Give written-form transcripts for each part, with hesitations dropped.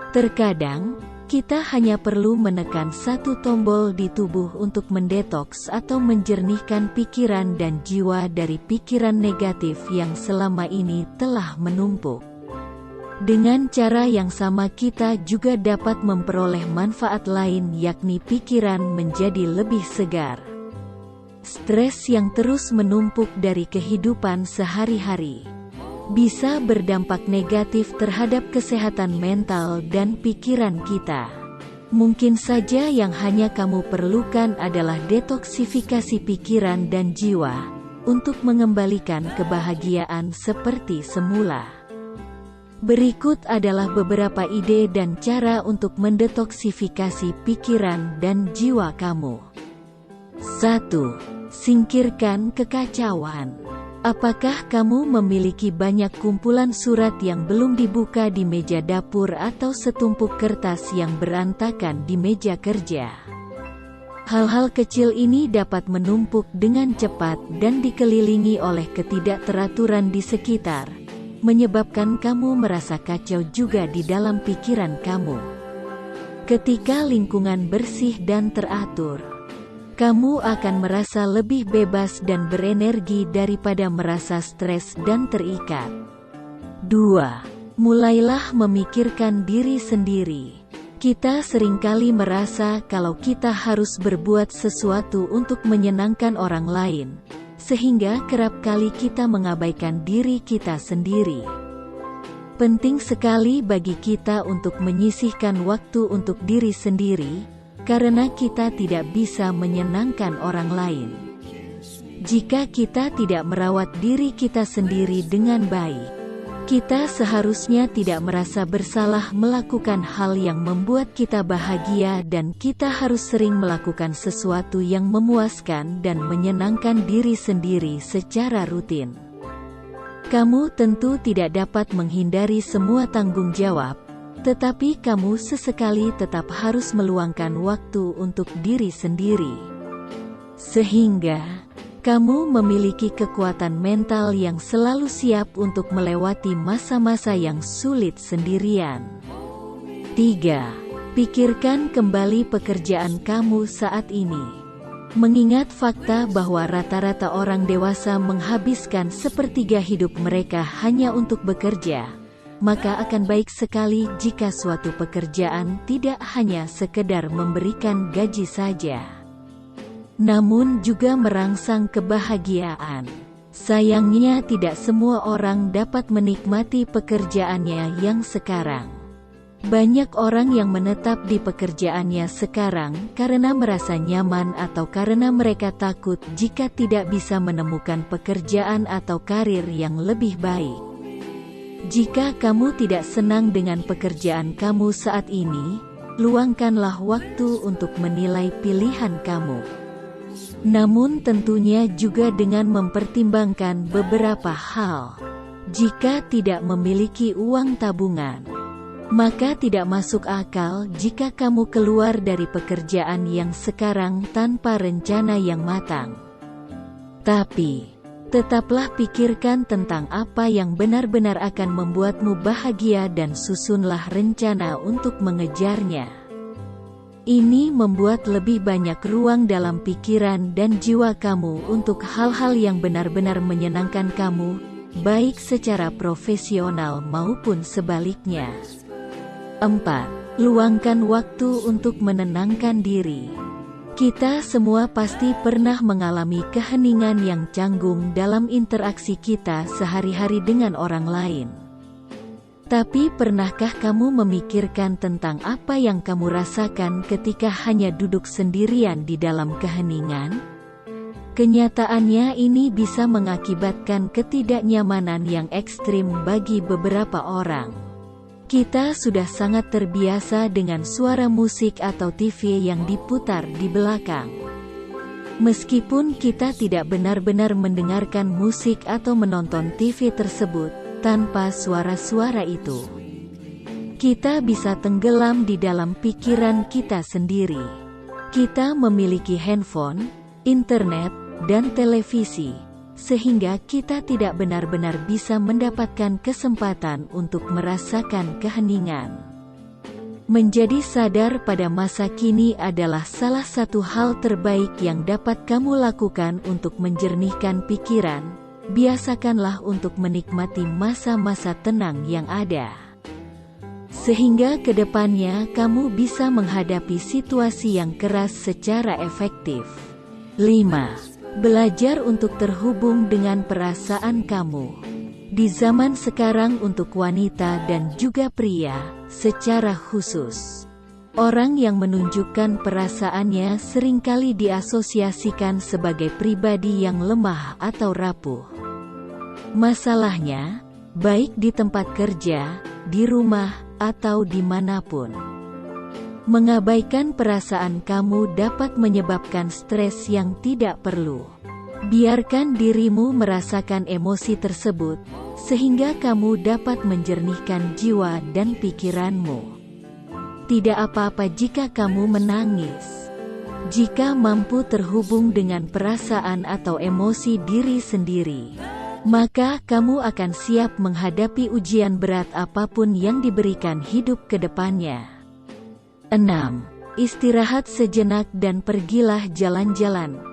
Terkadang, kita hanya perlu menekan satu tombol di tubuh untuk mendetoks atau menjernihkan pikiran dan jiwa dari pikiran negatif yang selama ini telah menumpuk. Dengan cara yang sama kita juga dapat memperoleh manfaat lain, yakni pikiran menjadi lebih segar. Stres yang terus menumpuk dari kehidupan sehari-hari bisa berdampak negatif terhadap kesehatan mental dan pikiran kita. Mungkin saja yang hanya kamu perlukan adalah detoksifikasi pikiran dan jiwa, untuk mengembalikan kebahagiaan seperti semula. Berikut adalah beberapa ide dan cara untuk mendetoksifikasi pikiran dan jiwa kamu. 1. Singkirkan kekacauan. Apakah kamu memiliki banyak kumpulan surat yang belum dibuka di meja dapur atau setumpuk kertas yang berantakan di meja kerja? Hal-hal kecil ini dapat menumpuk dengan cepat dan dikelilingi oleh ketidakteraturan di sekitar, menyebabkan kamu merasa kacau juga di dalam pikiran kamu. Ketika lingkungan bersih dan teratur, kamu akan merasa lebih bebas dan berenergi daripada merasa stres dan terikat. 2. Mulailah memikirkan diri sendiri. Kita seringkali merasa kalau kita harus berbuat sesuatu untuk menyenangkan orang lain, sehingga kerap kali kita mengabaikan diri kita sendiri. Penting sekali bagi kita untuk menyisihkan waktu untuk diri sendiri, karena kita tidak bisa menyenangkan orang lain. Jika kita tidak merawat diri kita sendiri dengan baik, kita seharusnya tidak merasa bersalah melakukan hal yang membuat kita bahagia, dan kita harus sering melakukan sesuatu yang memuaskan dan menyenangkan diri sendiri secara rutin. Kamu tentu tidak dapat menghindari semua tanggung jawab, tetapi kamu sesekali tetap harus meluangkan waktu untuk diri sendiri, sehingga kamu memiliki kekuatan mental yang selalu siap untuk melewati masa-masa yang sulit sendirian. 3. Pikirkan kembali pekerjaan kamu saat ini. Mengingat fakta bahwa rata-rata orang dewasa menghabiskan sepertiga hidup mereka hanya untuk bekerja, maka akan baik sekali jika suatu pekerjaan tidak hanya sekedar memberikan gaji saja, namun juga merangsang kebahagiaan. Sayangnya tidak semua orang dapat menikmati pekerjaannya yang sekarang. Banyak orang yang menetap di pekerjaannya sekarang karena merasa nyaman atau karena mereka takut jika tidak bisa menemukan pekerjaan atau karir yang lebih baik. Jika kamu tidak senang dengan pekerjaan kamu saat ini, luangkanlah waktu untuk menilai pilihan kamu. Namun tentunya juga dengan mempertimbangkan beberapa hal. Jika tidak memiliki uang tabungan, maka tidak masuk akal jika kamu keluar dari pekerjaan yang sekarang tanpa rencana yang matang. Tapi tetaplah pikirkan tentang apa yang benar-benar akan membuatmu bahagia dan susunlah rencana untuk mengejarnya. Ini membuat lebih banyak ruang dalam pikiran dan jiwa kamu untuk hal-hal yang benar-benar menyenangkan kamu, baik secara profesional maupun sebaliknya. 4. Luangkan waktu untuk menenangkan diri. Kita semua pasti pernah mengalami keheningan yang canggung dalam interaksi kita sehari-hari dengan orang lain. Tapi pernahkah kamu memikirkan tentang apa yang kamu rasakan ketika hanya duduk sendirian di dalam keheningan? Kenyataannya ini bisa mengakibatkan ketidaknyamanan yang ekstrim bagi beberapa orang. Kita sudah sangat terbiasa dengan suara musik atau TV yang diputar di belakang. Meskipun kita tidak benar-benar mendengarkan musik atau menonton TV tersebut, tanpa suara-suara itu, kita bisa tenggelam di dalam pikiran kita sendiri. Kita memiliki handphone, internet, dan televisi, sehingga kita tidak benar-benar bisa mendapatkan kesempatan untuk merasakan keheningan. Menjadi sadar pada masa kini adalah salah satu hal terbaik yang dapat kamu lakukan untuk menjernihkan pikiran. Biasakanlah untuk menikmati masa-masa tenang yang ada, sehingga ke depannya kamu bisa menghadapi situasi yang keras secara efektif. 5. Belajar untuk terhubung dengan perasaan kamu. Di zaman sekarang untuk wanita dan juga pria, secara khusus, orang yang menunjukkan perasaannya seringkali diasosiasikan sebagai pribadi yang lemah atau rapuh. Masalahnya, baik di tempat kerja, di rumah, atau dimanapun, mengabaikan perasaan kamu dapat menyebabkan stres yang tidak perlu. Biarkan dirimu merasakan emosi tersebut, sehingga kamu dapat menjernihkan jiwa dan pikiranmu. Tidak apa-apa jika kamu menangis. Jika mampu terhubung dengan perasaan atau emosi diri sendiri, maka kamu akan siap menghadapi ujian berat apapun yang diberikan hidup ke depannya. 6. Istirahat sejenak dan pergilah jalan-jalan.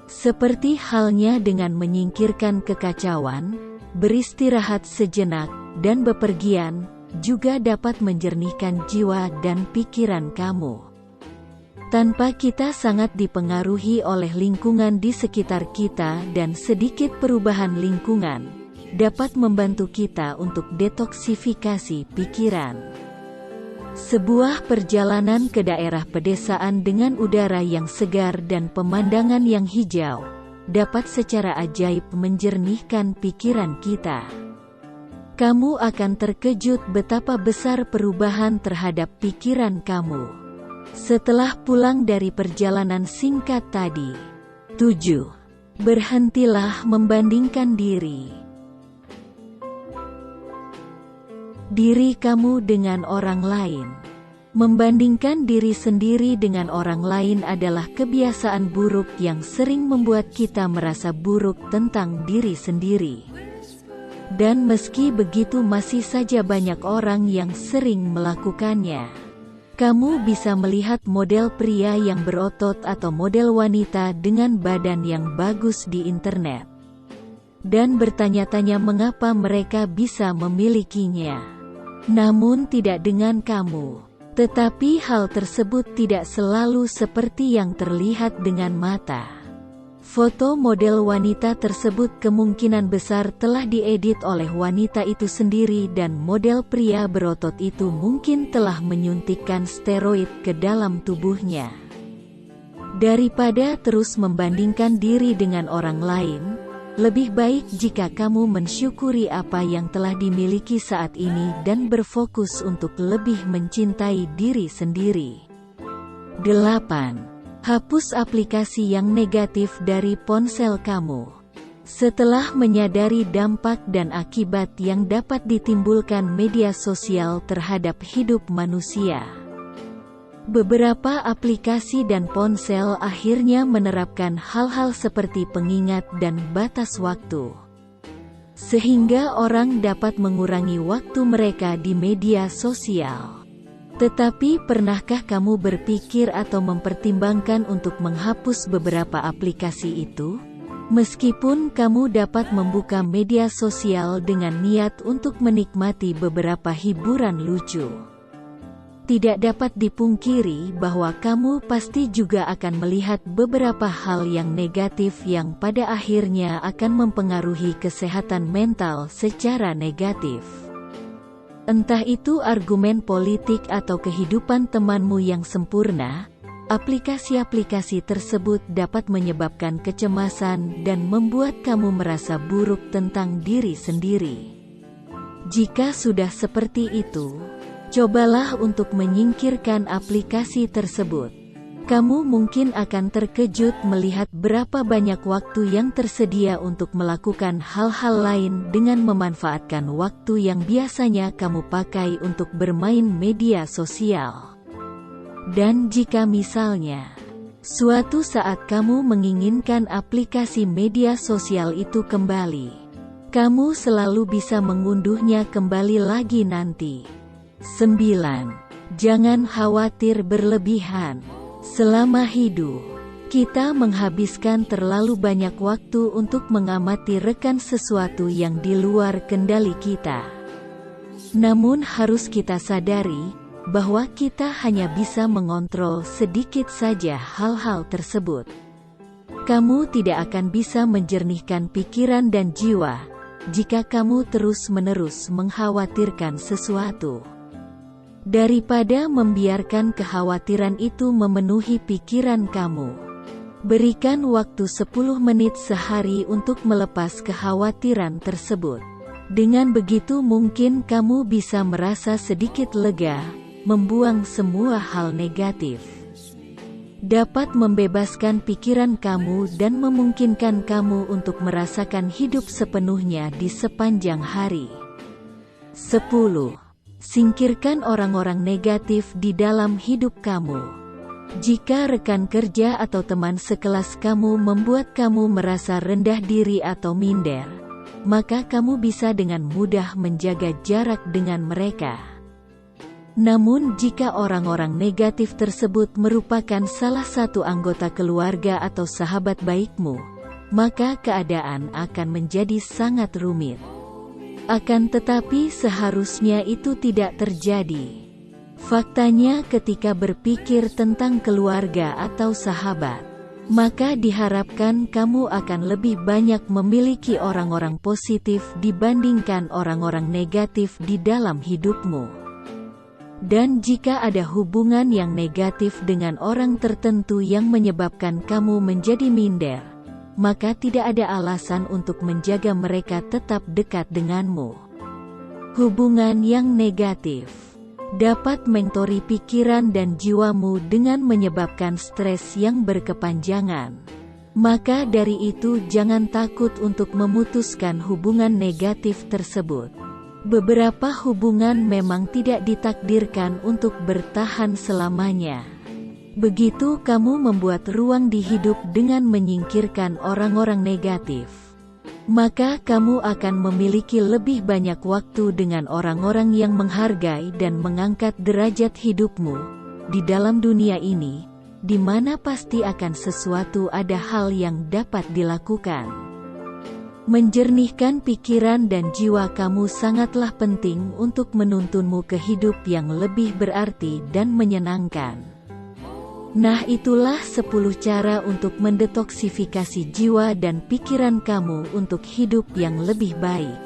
Seperti halnya dengan menyingkirkan kekacauan, beristirahat sejenak, dan bepergian, juga dapat menjernihkan jiwa dan pikiran kamu. Tanpa kita sangat dipengaruhi oleh lingkungan di sekitar kita dan sedikit perubahan lingkungan, dapat membantu kita untuk detoksifikasi pikiran. Sebuah perjalanan ke daerah pedesaan dengan udara yang segar dan pemandangan yang hijau, dapat secara ajaib menjernihkan pikiran kita. Kamu akan terkejut betapa besar perubahan terhadap pikiran kamu setelah pulang dari perjalanan singkat tadi. 7. Berhentilah membandingkan diri kamu dengan orang lain. Membandingkan diri sendiri dengan orang lain adalah kebiasaan buruk yang sering membuat kita merasa buruk tentang diri sendiri. Dan meski begitu masih saja banyak orang yang sering melakukannya. Kamu bisa melihat model pria yang berotot atau model wanita dengan badan yang bagus di internet, dan bertanya-tanya mengapa mereka bisa memilikinya. Namun tidak dengan kamu. Tetapi hal tersebut tidak selalu seperti yang terlihat dengan mata. Foto model wanita tersebut kemungkinan besar telah diedit oleh wanita itu sendiri dan model pria berotot itu mungkin telah menyuntikkan steroid ke dalam tubuhnya. Daripada terus membandingkan diri dengan orang lain, lebih baik jika kamu mensyukuri apa yang telah dimiliki saat ini dan berfokus untuk lebih mencintai diri sendiri. 8. Hapus aplikasi yang negatif dari ponsel kamu. Setelah menyadari dampak dan akibat yang dapat ditimbulkan media sosial terhadap hidup manusia, beberapa aplikasi dan ponsel akhirnya menerapkan hal-hal seperti pengingat dan batas waktu, sehingga orang dapat mengurangi waktu mereka di media sosial. Tetapi pernahkah kamu berpikir atau mempertimbangkan untuk menghapus beberapa aplikasi itu? Meskipun kamu dapat membuka media sosial dengan niat untuk menikmati beberapa hiburan lucu, tidak dapat dipungkiri bahwa kamu pasti juga akan melihat beberapa hal yang negatif yang pada akhirnya akan mempengaruhi kesehatan mental secara negatif. Entah itu argumen politik atau kehidupan temanmu yang sempurna, aplikasi-aplikasi tersebut dapat menyebabkan kecemasan dan membuat kamu merasa buruk tentang diri sendiri. Jika sudah seperti itu, cobalah untuk menyingkirkan aplikasi tersebut. Kamu mungkin akan terkejut melihat berapa banyak waktu yang tersedia untuk melakukan hal-hal lain dengan memanfaatkan waktu yang biasanya kamu pakai untuk bermain media sosial. Dan jika misalnya, suatu saat kamu menginginkan aplikasi media sosial itu kembali, kamu selalu bisa mengunduhnya kembali lagi nanti. 9. Jangan khawatir berlebihan. Selama hidup, kita menghabiskan terlalu banyak waktu untuk mengamati rekan sesuatu yang di luar kendali kita. Namun harus kita sadari, bahwa kita hanya bisa mengontrol sedikit saja hal-hal tersebut. Kamu tidak akan bisa menjernihkan pikiran dan jiwa, jika kamu terus-menerus mengkhawatirkan sesuatu. Daripada membiarkan kekhawatiran itu memenuhi pikiran kamu, berikan waktu 10 menit sehari untuk melepas kekhawatiran tersebut. Dengan begitu mungkin kamu bisa merasa sedikit lega, membuang semua hal negatif. Dapat membebaskan pikiran kamu dan memungkinkan kamu untuk merasakan hidup sepenuhnya di sepanjang hari. 10. Singkirkan orang-orang negatif di dalam hidup kamu. Jika rekan kerja atau teman sekelas kamu membuat kamu merasa rendah diri atau minder, maka kamu bisa dengan mudah menjaga jarak dengan mereka. Namun jika orang-orang negatif tersebut merupakan salah satu anggota keluarga atau sahabat baikmu, maka keadaan akan menjadi sangat rumit. Akan tetapi seharusnya itu tidak terjadi. Faktanya ketika berpikir tentang keluarga atau sahabat, maka diharapkan kamu akan lebih banyak memiliki orang-orang positif dibandingkan orang-orang negatif di dalam hidupmu. Dan jika ada hubungan yang negatif dengan orang tertentu yang menyebabkan kamu menjadi minder, maka tidak ada alasan untuk menjaga mereka tetap dekat denganmu. Hubungan yang negatif dapat mengotori pikiran dan jiwamu dengan menyebabkan stres yang berkepanjangan. Maka dari itu jangan takut untuk memutuskan hubungan negatif tersebut. Beberapa hubungan memang tidak ditakdirkan untuk bertahan selamanya. Begitu kamu membuat ruang di hidup dengan menyingkirkan orang-orang negatif, maka kamu akan memiliki lebih banyak waktu dengan orang-orang yang menghargai dan mengangkat derajat hidupmu di dalam dunia ini, di mana pasti akan sesuatu ada hal yang dapat dilakukan. Menjernihkan pikiran dan jiwa kamu sangatlah penting untuk menuntunmu ke hidup yang lebih berarti dan menyenangkan. Nah, itulah 10 cara untuk mendetoksifikasi jiwa dan pikiran kamu untuk hidup yang lebih baik.